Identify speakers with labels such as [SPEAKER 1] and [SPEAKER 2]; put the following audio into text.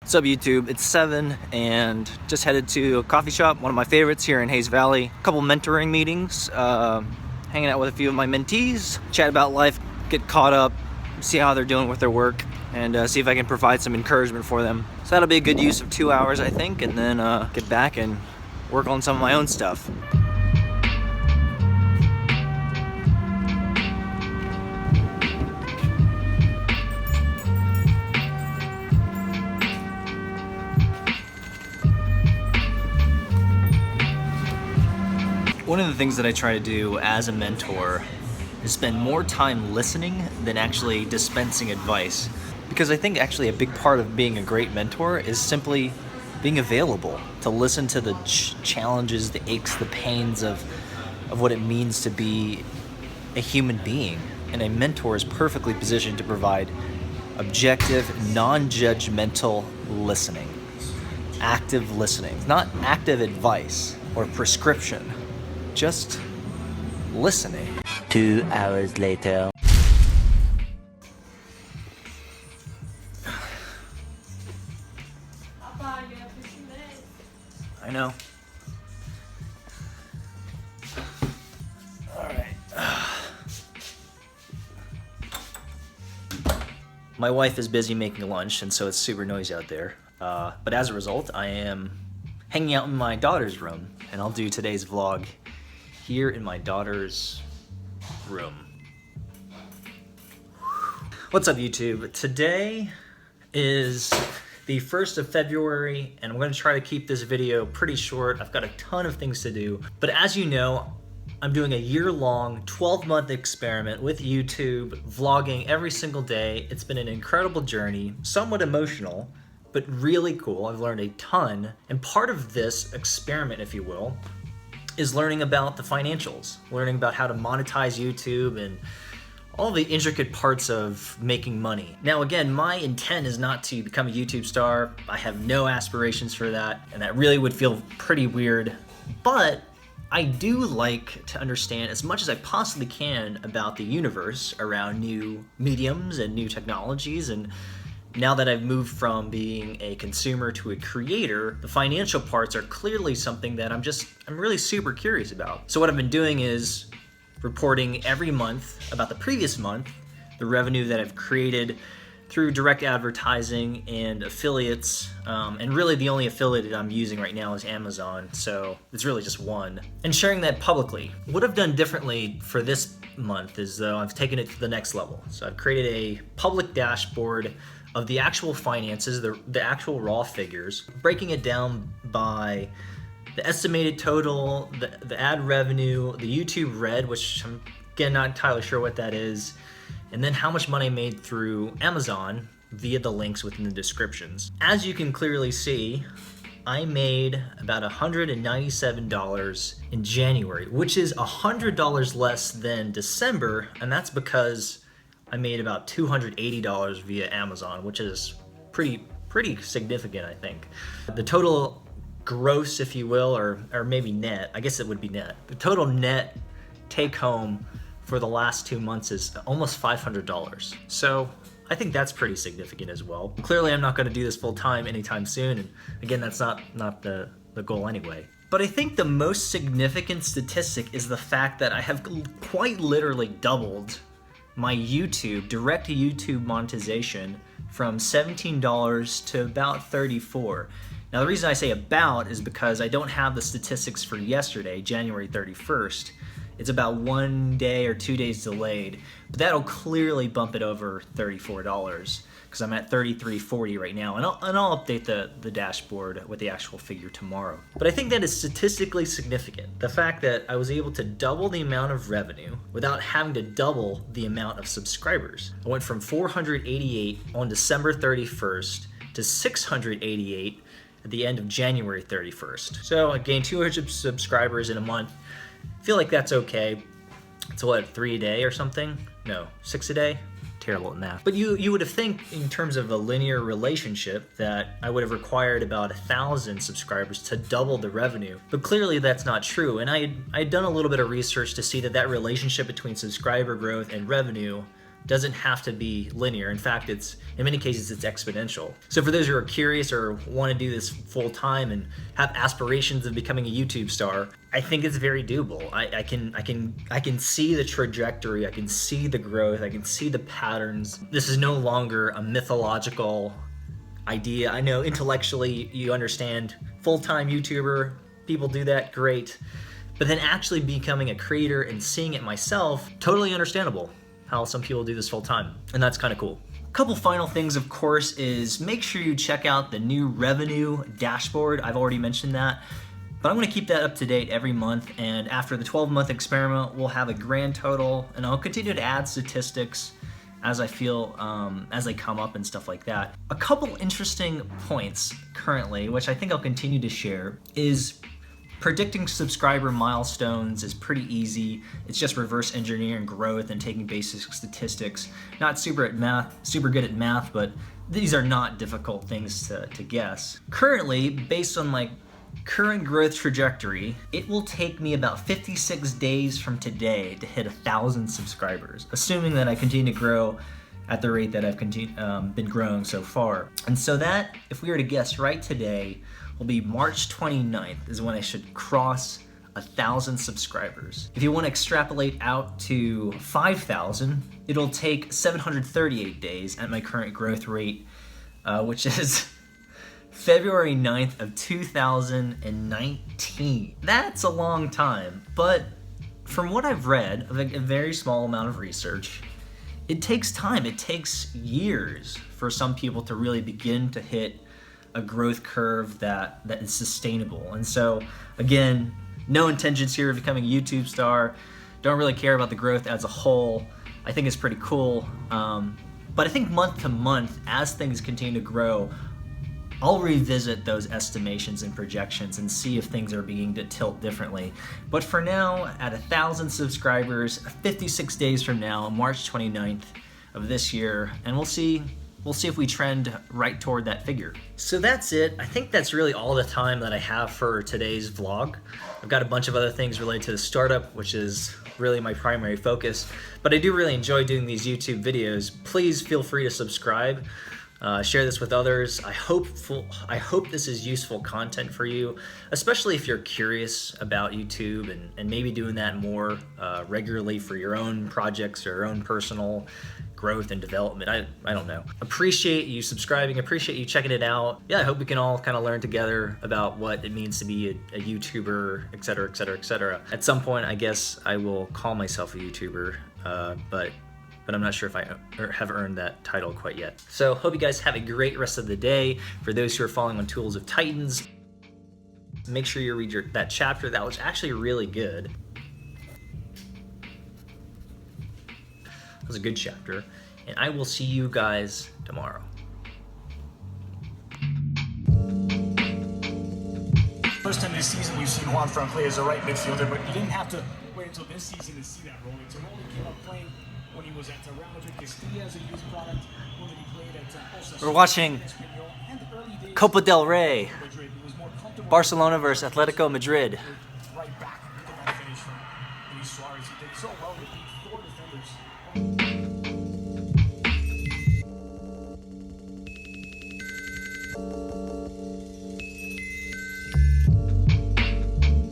[SPEAKER 1] What's up YouTube? It's 7 and just headed to a coffee shop, one of my favorites here in Hayes Valley. A couple mentoring meetings, hanging out with a few of my mentees, chat about life, get caught up, see how they're doing with their work, and see if I can provide some encouragement for them. So that'll be a good use of 2 hours, I think, and then get back and work on some of my own stuff. One of the things that I try to do as a mentor is spend more time listening than actually dispensing advice. Because I think actually a big part of being a great mentor is simply being available to listen to the challenges, the aches, the pains of what it means to be a human being. And a mentor is perfectly positioned to provide objective, non-judgmental listening. Active listening, not active advice or prescription. Just listening.
[SPEAKER 2] 2 hours later.
[SPEAKER 1] I know. All right. My wife is busy making lunch, and so it's super noisy out there. But as a result, I am hanging out in my daughter's room, and I'll do today's vlog here in my daughter's room. What's up YouTube? Today is the 1st of February and I'm going to try to keep this video pretty short. I've got a ton of things to do, but as you know, I'm doing a year-long 12-month experiment with YouTube, vlogging every single day. It's been an incredible journey, somewhat emotional, but really cool. I've learned a ton, and part of this experiment, if you will, is learning about the financials, learning about how to monetize YouTube and all the intricate parts of making money. Now again, my intent is not to become a YouTube star. I have no aspirations for that, and that really would feel pretty weird. But I do like to understand as much as I possibly can about the universe around new mediums and new technologies, and now that I've moved from being a consumer to a creator, the financial parts are clearly something that I'm really super curious about. So what I've been doing is reporting every month about the previous month, the revenue that I've created through direct advertising and affiliates, and really the only affiliate that I'm using right now is Amazon, so it's really just one. And sharing that publicly. What I've done differently for this month is though I've taken it to the next level. So I've created a public dashboard of the actual finances, the actual raw figures, breaking it down by the estimated total, the ad revenue, the YouTube Red, which I'm again not entirely sure what that is, and then how much money I made through Amazon via the links within the descriptions. As you can clearly see, I made about $197 in January, which is $100 less than December, and that's because I made about $280 via Amazon, which is pretty significant, I think. The total gross, if you will, or maybe net, I guess it would be net. The total net take home for the last 2 months is almost $500. So I think that's pretty significant as well. Clearly I'm not gonna do this full time anytime soon, and again, that's not the goal anyway. But I think the most significant statistic is the fact that I have quite literally doubled my direct YouTube monetization from $17 to about $34. Now the reason I say about is because I don't have the statistics for yesterday, January 31st. It's about 1 day or 2 days delayed, but that'll clearly bump it over $34 because I'm at $33.40 right now, and I'll update the dashboard with the actual figure tomorrow. But I think that is statistically significant. The fact that I was able to double the amount of revenue without having to double the amount of subscribers. I went from 488 on December 31st to 688 at the end of January 31st. So I gained 200 subscribers in a month. I feel like that's okay. It's what, 3 a day or something? No, 6 a day? Terrible at math. But you would have think in terms of a linear relationship that I would have required about 1,000 subscribers to double the revenue. But clearly that's not true. And I had done a little bit of research to see that relationship between subscriber growth and revenue doesn't have to be linear. In fact, in many cases, it's exponential. So for those who are curious or want to do this full time and have aspirations of becoming a YouTube star, I think it's very doable. I can see the trajectory, I can see the growth, I can see the patterns. This is no longer a mythological idea. I know intellectually you understand full-time YouTuber, people do that, great. But then actually becoming a creator and seeing it myself, totally understandable how some people do this full time. And that's kind of cool. A couple final things, of course, is make sure you check out the new revenue dashboard. I've already mentioned that, but I'm gonna keep that up to date every month. And after the 12-month experiment, we'll have a grand total, and I'll continue to add statistics as I feel, as they come up and stuff like that. A couple interesting points currently, which I think I'll continue to share, is predicting subscriber milestones is pretty easy. It's just reverse engineering growth and taking basic statistics. Not super good at math, but these are not difficult things to guess. Currently, based on my current growth trajectory, it will take me about 56 days from today to hit 1,000 subscribers, assuming that I continue to grow at the rate that I've been growing so far. And so that, if we were to guess right today, will be March 29th is when I should cross 1,000 subscribers. If you want to extrapolate out to 5,000, it'll take 738 days at my current growth rate, which is February 9th of 2019. That's a long time, but from what I've read, of a very small amount of research, it takes time. It takes years for some people to really begin to hit a growth curve that is sustainable. And so, again, no intentions here of becoming a YouTube star. Don't really care about the growth as a whole. I think it's pretty cool. But I think month to month, as things continue to grow, I'll revisit those estimations and projections and see if things are beginning to tilt differently. But for now, at 1,000 subscribers, 56 days from now, March 29th of this year, and we'll see if we trend right toward that figure. So that's it. I think that's really all the time that I have for today's vlog. I've got a bunch of other things related to the startup, which is really my primary focus, but I do really enjoy doing these YouTube videos. Please feel free to subscribe. Share this with others. I hope this is useful content for you, especially if you're curious about YouTube and maybe doing that more regularly for your own projects or your own personal growth and development. I don't know. Appreciate you subscribing, appreciate you checking it out. Yeah, I hope we can all kind of learn together about what it means to be a YouTuber, etc., etc., etc. At some point, I guess I will call myself a YouTuber, but I'm not sure if I have earned that title quite yet. So hope you guys have a great rest of the day. For those who are following on Tools of Titans, make sure you read that chapter. That was actually really good. That was a good chapter. And I will see you guys tomorrow.
[SPEAKER 3] First time this season you've seen Juanfran play as a right midfielder, but you didn't have to wait until this season to see that role. It's a role he came up playing when he was at Real Madrid Castilla as a youth product, when he played at
[SPEAKER 1] We're watching Copa del Rey, Barcelona versus Atletico Madrid.
[SPEAKER 3] Right back into that finish from Luis Suarez. He did so well with the four defenders.